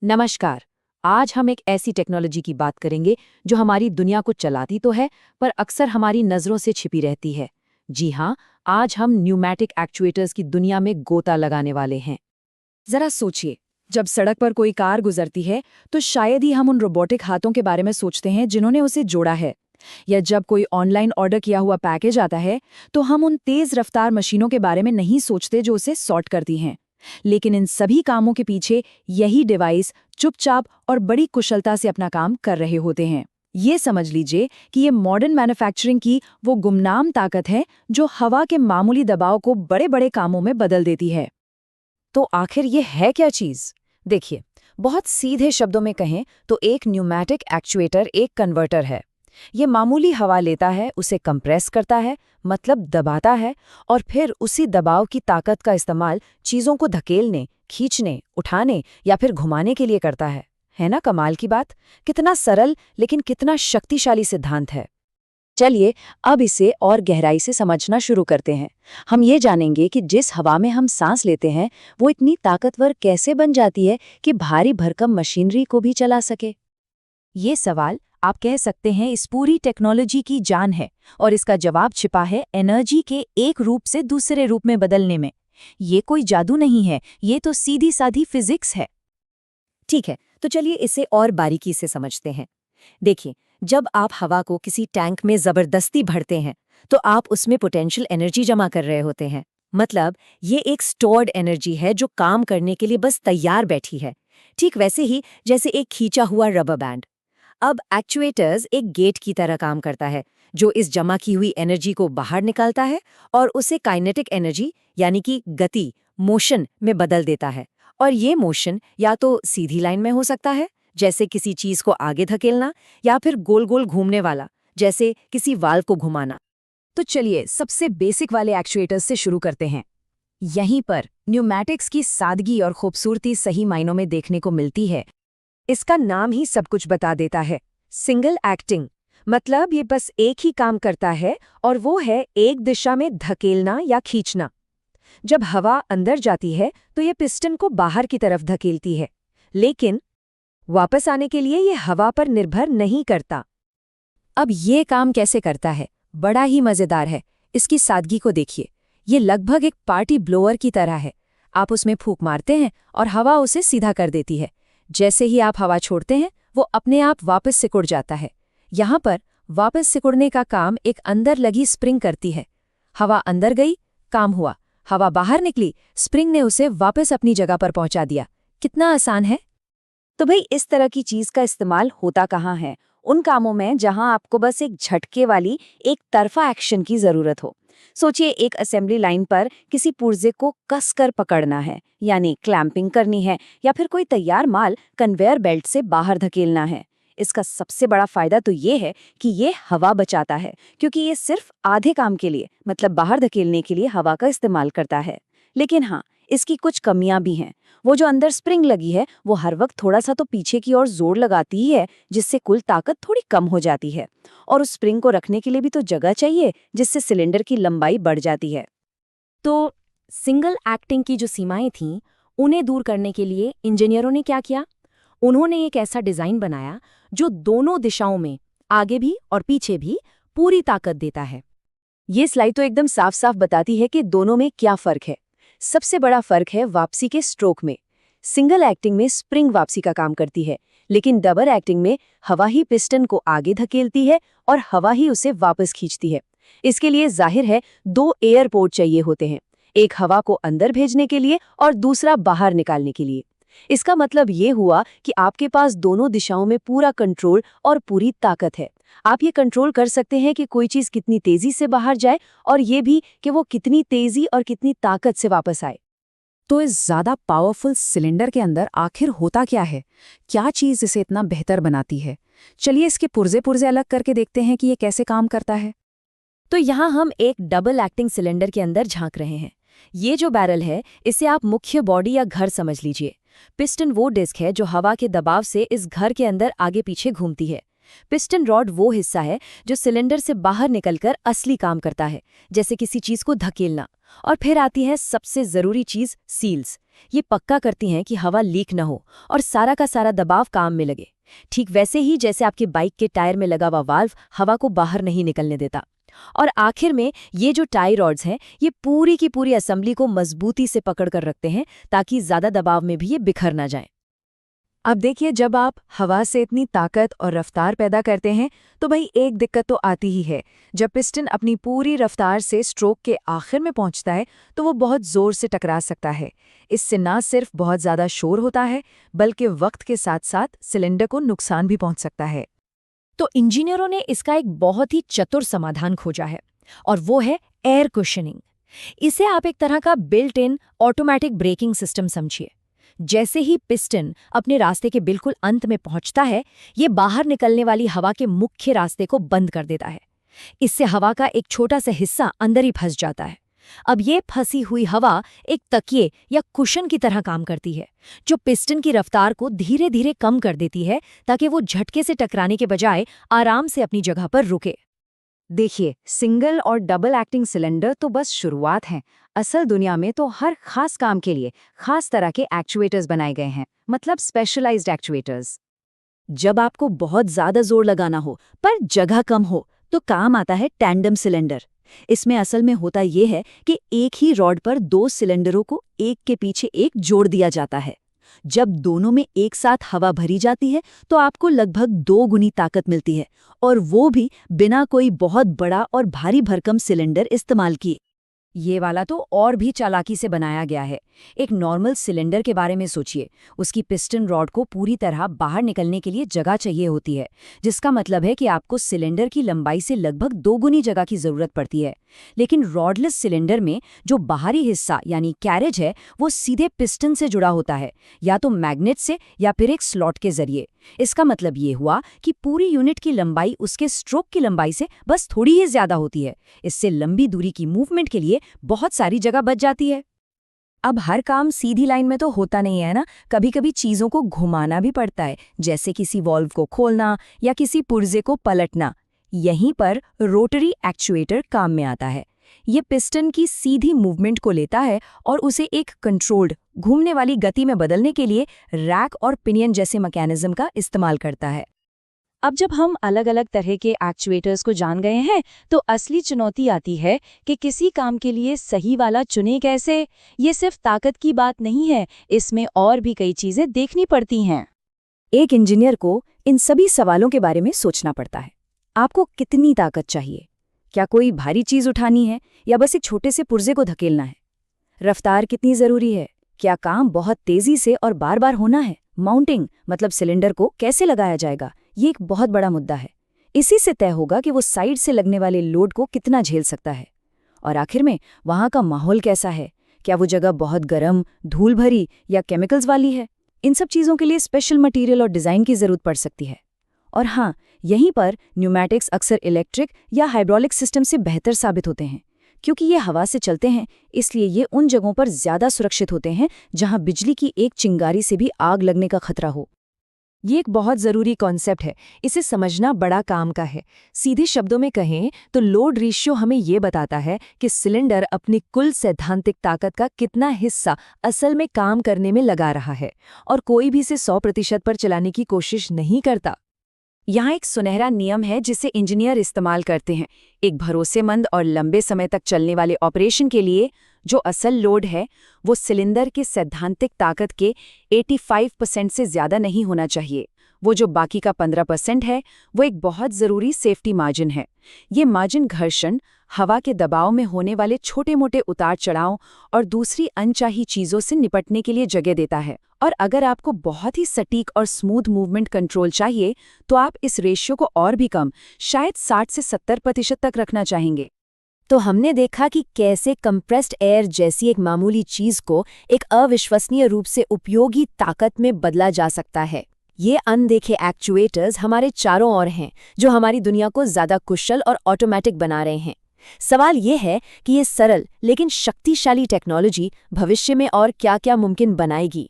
नमस्कार। आज हम एक ऐसी टेक्नोलॉजी की बात करेंगे जो हमारी दुनिया को चलाती तो है, पर अक्सर हमारी नज़रों से छिपी रहती है। जी हाँ, आज हम न्यूमैटिक एक्चुएटर्स की दुनिया में गोता लगाने वाले हैं। जरा सोचिए, जब सड़क पर कोई कार गुजरती है तो शायद ही हम उन रोबोटिक हाथों के बारे में सोचते हैं जिन्होंने उसे जोड़ा है। या जब कोई ऑनलाइन ऑर्डर किया हुआ पैकेज आता है तो हम उन तेज रफ्तार मशीनों के बारे में नहीं सोचते जो उसे सॉर्ट करती हैं। लेकिन इन सभी कामों के पीछे यही डिवाइस चुपचाप और बड़ी कुशलता से अपना काम कर रहे होते हैं। ये समझ लीजिए कि ये मॉडर्न मैन्युफैक्चरिंग की वो गुमनाम ताकत है जो हवा के मामूली दबाव को बड़े बड़े कामों में बदल देती है। तो आखिर ये है क्या चीज़? देखिए, बहुत सीधे शब्दों में कहें तो एक न्यूमैटिक एक्चुएटर एक कन्वर्टर है। ये मामूली हवा लेता है, उसे कंप्रेस करता है, मतलब दबाता है, और फिर उसी दबाव की ताकत का इस्तेमाल चीज़ों को धकेलने, खींचने, उठाने या फिर घुमाने के लिए करता है। है ना कमाल की बात? कितना सरल लेकिन कितना शक्तिशाली सिद्धांत है। चलिए अब इसे और गहराई से समझना शुरू करते हैं। हम ये जानेंगे कि जिस हवा में हम सांस लेते हैं वो इतनी ताकतवर कैसे बन जाती है कि भारी भरकम मशीनरी को भी चला सके। ये सवाल आप कह सकते हैं इस पूरी टेक्नोलॉजी की जान है, और इसका जवाब छिपा है एनर्जी के एक रूप से दूसरे रूप में बदलने में। ये कोई जादू नहीं है, ये तो सीधी साधी फिजिक्स है। ठीक है, तो चलिए इसे और बारीकी से समझते हैं। देखिए, जब आप हवा को किसी टैंक में जबरदस्ती भरते हैं तो आप उसमें पोटेंशियल एनर्जी जमा कर रहे होते हैं। मतलब ये एक स्टोर्ड एनर्जी है जो काम करने के लिए बस तैयार बैठी है, ठीक वैसे ही जैसे एक खींचा हुआ रबर बैंड। अब एक्चुएटर्स एक गेट की तरह काम करता है जो इस जमा की हुई एनर्जी को बाहर निकालता है और उसे काइनेटिक एनर्जी यानी कि गति, मोशन में बदल देता है। और ये मोशन या तो सीधी लाइन में हो सकता है, जैसे किसी चीज को आगे धकेलना, या फिर गोल गोल घूमने वाला, जैसे किसी वाल्व को घुमाना। तो चलिए सबसे बेसिक वाले एक्चुएटर्स से शुरू करते हैं। यहीं पर न्यूमैटिक्स की सादगी और खूबसूरती सही मायनों में देखने को मिलती है। इसका नाम ही सब कुछ बता देता है, सिंगल एक्टिंग। मतलब ये बस एक ही काम करता है, और वो है एक दिशा में धकेलना या खींचना। जब हवा अंदर जाती है तो ये पिस्टन को बाहर की तरफ धकेलती है, लेकिन वापस आने के लिए ये हवा पर निर्भर नहीं करता। अब ये काम कैसे करता है? बड़ा ही मजेदार है। इसकी सादगी को देखिए। ये लगभग एक पार्टी ब्लोअर की तरह है। आप उसमें फूंक मारते हैं और हवा उसे सीधा कर देती है। जैसे ही आप हवा छोड़ते हैं वो अपने आप वापस सिकुड़ जाता है। यहाँ पर वापस सिकुड़ने का काम एक अंदर लगी स्प्रिंग करती है। हवा अंदर गई, काम हुआ। हवा बाहर निकली, स्प्रिंग ने उसे वापस अपनी जगह पर पहुंचा दिया। कितना आसान है। तो भाई इस तरह की चीज का इस्तेमाल होता कहाँ है? उन कामों में जहां आपको बस एक झटके वाली एक तरफा एक्शन की जरूरत हो। सोचिए, एक असेंबली लाइन पर किसी पुर्जे को कसकर पकड़ना है, यानी क्लैंपिंग करनी है, या फिर कोई तैयार माल कन्वेयर बेल्ट से बाहर धकेलना है। इसका सबसे बड़ा फायदा तो ये है कि ये हवा बचाता है, क्योंकि ये सिर्फ आधे काम के लिए, मतलब बाहर धकेलने के लिए हवा का इस्तेमाल करता है। लेकिन हाँ, इसकी कुछ कमियां भी हैं। वो जो अंदर स्प्रिंग लगी है वो हर वक्त थोड़ा सा तो पीछे की ओर जोर लगाती ही है, जिससे कुल ताकत थोड़ी कम हो जाती है। और उस स्प्रिंग को रखने के लिए भी तो जगह चाहिए, जिससे सिलेंडर की लंबाई बढ़ जाती है। तो सिंगल एक्टिंग की जो सीमाएं थीं, उन्हें दूर करने के लिए इंजीनियरों ने क्या किया? उन्होंने एक ऐसा डिजाइन बनाया जो दोनों दिशाओं में, आगे भी और पीछे भी, पूरी ताकत देता है। ये स्लाइड तो एकदम साफ साफ बताती है कि दोनों में क्या फर्क है। सबसे बड़ा फर्क है वापसी के स्ट्रोक में। सिंगल एक्टिंग में स्प्रिंग वापसी का काम करती है, लेकिन डबल एक्टिंग में हवा ही पिस्टन को आगे धकेलती है और हवा ही उसे वापस खींचती है। इसके लिए जाहिर है दो एयरपोर्ट चाहिए होते हैं, एक हवा को अंदर भेजने के लिए और दूसरा बाहर निकालने के लिए। इसका मतलब ये हुआ कि आपके पास दोनों दिशाओं में पूरा कंट्रोल और पूरी ताकत है। आप ये कंट्रोल कर सकते हैं कि कोई चीज़ कितनी तेजी से बाहर जाए, और ये भी कि वो कितनी तेजी और कितनी ताकत से वापस आए। तो इस ज़्यादा पावरफुल सिलेंडर के अंदर आखिर होता क्या है? क्या चीज़ इसे इतना बेहतर बनाती है? चलिए इसके पुर्जे पुर्जे अलग करके देखते हैं कि ये कैसे काम करता है। तो यहाँ हम एक डबल एक्टिंग सिलेंडर के अंदर झांक रहे हैं। ये जो बैरल है, इसे आप मुख्य बॉडी या घर समझ लीजिए। पिस्टन वो डिस्क है जो हवा के दबाव से इस घर के अंदर आगे पीछे घूमती है। पिस्टन रॉड वो हिस्सा है जो सिलेंडर से बाहर निकलकर असली काम करता है, जैसे किसी चीज को धकेलना। और फिर आती है सबसे जरूरी चीज, सील्स। ये पक्का करती हैं कि हवा लीक न हो और सारा का सारा दबाव काम में लगे। ठीक वैसे ही जैसे आपके बाइक के टायर में लगा हुआ वाल्व हवा को बाहर नहीं निकलने देता। और आखिर में ये जो टाई रॉड्स हैं ये पूरी की पूरी असेंबली को मजबूती से पकड़ कर रखते हैं ताकि ज्यादा दबाव में भी ये बिखर ना जाए। अब देखिए, जब आप हवा से इतनी ताकत और रफ्तार पैदा करते हैं तो भाई एक दिक्कत तो आती ही है। जब पिस्टन अपनी पूरी रफ्तार से स्ट्रोक के आखिर में पहुंचता है तो वो बहुत जोर से टकरा सकता है। इससे ना सिर्फ बहुत ज़्यादा शोर होता है बल्कि वक्त के साथ साथ सिलेंडर को नुकसान भी पहुंच सकता है। तो इंजीनियरों ने इसका एक बहुत ही चतुर समाधान खोजा है और वो है एयर कुशनिंग। इसे आप एक तरह का built in automatic braking system समझिए। जैसे ही पिस्टन अपने रास्ते के बिल्कुल अंत में पहुंचता है ये बाहर निकलने वाली हवा के मुख्य रास्ते को बंद कर देता है। इससे हवा का एक छोटा सा हिस्सा अंदर ही फंस जाता है। अब ये फंसी हुई हवा एक तकिए या कुशन की तरह काम करती है जो पिस्टन की रफ्तार को धीरे धीरे कम कर देती है ताकि वो झटके से टकराने के बजाय आराम से अपनी जगह पर रुके। देखिए, सिंगल और डबल एक्टिंग सिलेंडर तो बस शुरुआत है। असल दुनिया में तो हर खास काम के लिए खास तरह के एक्चुएटर्स बनाए गए हैं, मतलब स्पेशलाइज्ड एक्चुएटर्स। जब आपको बहुत ज्यादा जोर लगाना हो पर जगह कम हो तो काम आता है टैंडम सिलेंडर। इसमें असल में होता ये है कि एक ही रॉड पर दो सिलेंडरों को एक के पीछे एक जोड़ दिया जाता है। जब दोनों में एक साथ हवा भरी जाती है तो आपको लगभग 2 गुनी ताकत मिलती है और वो भी बिना कोई बहुत बड़ा और भारी भरकम सिलेंडर इस्तेमाल किए। ये वाला तो और भी चालाकी से बनाया गया है। एक नॉर्मल सिलेंडर के बारे में सोचिए, उसकी पिस्टन रॉड को पूरी तरह बाहर निकलने के लिए जगह चाहिए होती है, जिसका मतलब है कि आपको सिलेंडर की लंबाई से लगभग 2 गुनी जगह की जरूरत पड़ती है। लेकिन रॉडलेस सिलेंडर में जो बाहरी हिस्सा यानी कैरेज है वो सीधे पिस्टन से जुड़ा होता है, या तो मैग्नेट से या फिर एक स्लॉट के जरिए। इसका मतलब ये हुआ कि पूरी यूनिट की लंबाई उसके स्ट्रोक की लंबाई से बस थोड़ी ही ज्यादा होती है। इससे लंबी दूरी की मूवमेंट के लिए बहुत सारी जगह बच जाती है। अब हर काम सीधी लाइन में तो होता नहीं है ना, कभी कभी चीजों को घुमाना भी पड़ता है, जैसे किसी वॉल्व को खोलना या किसी पुर्जे को पलटना। यहीं पर रोटरी एक्चुएटर काम में आता है। ये पिस्टन की सीधी मूवमेंट को लेता है और उसे एक कंट्रोल्ड घूमने वाली गति में बदलने के लिए रैक और पिनियन जैसे मैकेनिज्म का इस्तेमाल करता है। अब जब हम अलग अलग तरह के एक्चुएटर्स को जान गए हैं तो असली चुनौती आती है कि किसी काम के लिए सही वाला चुने कैसे। ये सिर्फ ताकत की बात नहीं है, इसमें और भी कई चीजें देखनी पड़ती हैं। एक इंजीनियर को इन सभी सवालों के बारे में सोचना पड़ता है। आपको कितनी ताकत चाहिए? क्या कोई भारी चीज उठानी है या बस एक छोटे से पुर्जे को धकेलना है? रफ्तार कितनी जरूरी है? क्या काम बहुत तेजी से और बार बार होना है? माउंटिंग मतलब सिलेंडर को कैसे लगाया जाएगा, ये एक बहुत बड़ा मुद्दा है। इसी से तय होगा कि वो साइड से लगने वाले लोड को कितना झेल सकता है। और आखिर में वहां का माहौल कैसा है? क्या वो जगह बहुत गर्म, धूल भरी या केमिकल्स वाली है? इन सब चीजों के लिए स्पेशल मटेरियल और डिजाइन की जरूरत पड़ सकती है। और हाँ, यहीं पर न्यूमैटिक्स अक्सर इलेक्ट्रिक या हाइड्रोलिक सिस्टम से बेहतर साबित होते हैं, क्योंकि ये हवा से चलते हैं, इसलिए ये उन जगहों पर ज्यादा सुरक्षित होते हैं जहां बिजली की एक चिंगारी से भी आग लगने का खतरा हो। ये एक बहुत ज़रूरी कॉन्सेप्ट है, इसे समझना बड़ा काम का है। सीधे शब्दों में कहें तो लोड रेशियो हमें ये बताता है कि सिलेंडर अपनी कुल सैद्धांतिक ताकत का कितना हिस्सा असल में काम करने में लगा रहा है, और कोई भी इसे 100% पर चलाने की कोशिश नहीं करता। यहाँ एक सुनहरा नियम है जिसे इंजीनियर इस्तेमाल करते हैं। एक भरोसेमंद और लंबे समय तक चलने वाले ऑपरेशन के लिए जो असल लोड है वो सिलेंडर के सैद्धांतिक ताकत के 85% से ज्यादा नहीं होना चाहिए। वो जो बाकी का 15% है वो एक बहुत ज़रूरी सेफ्टी मार्जिन है। ये मार्जिन घर्षण, हवा के दबाव में होने वाले छोटे मोटे उतार चढ़ाव और दूसरी अनचाही चीज़ों से निपटने के लिए जगह देता है। और अगर आपको बहुत ही सटीक और स्मूथ मूवमेंट कंट्रोल चाहिए तो आप इस रेशियो को और भी कम, शायद 60 से 70% तक रखना चाहेंगे। तो हमने देखा कि कैसे कंप्रेस्ड एयर जैसी एक मामूली चीज को एक अविश्वसनीय रूप से उपयोगी ताकत में बदला जा सकता है। ये अनदेखे एक्चुएटर्स हमारे चारों ओर हैं जो हमारी दुनिया को ज्यादा कुशल और ऑटोमेटिक बना रहे हैं। सवाल ये है कि ये सरल लेकिन शक्तिशाली टेक्नोलॉजी भविष्य में और क्या-क्या मुमकिन बनाएगी।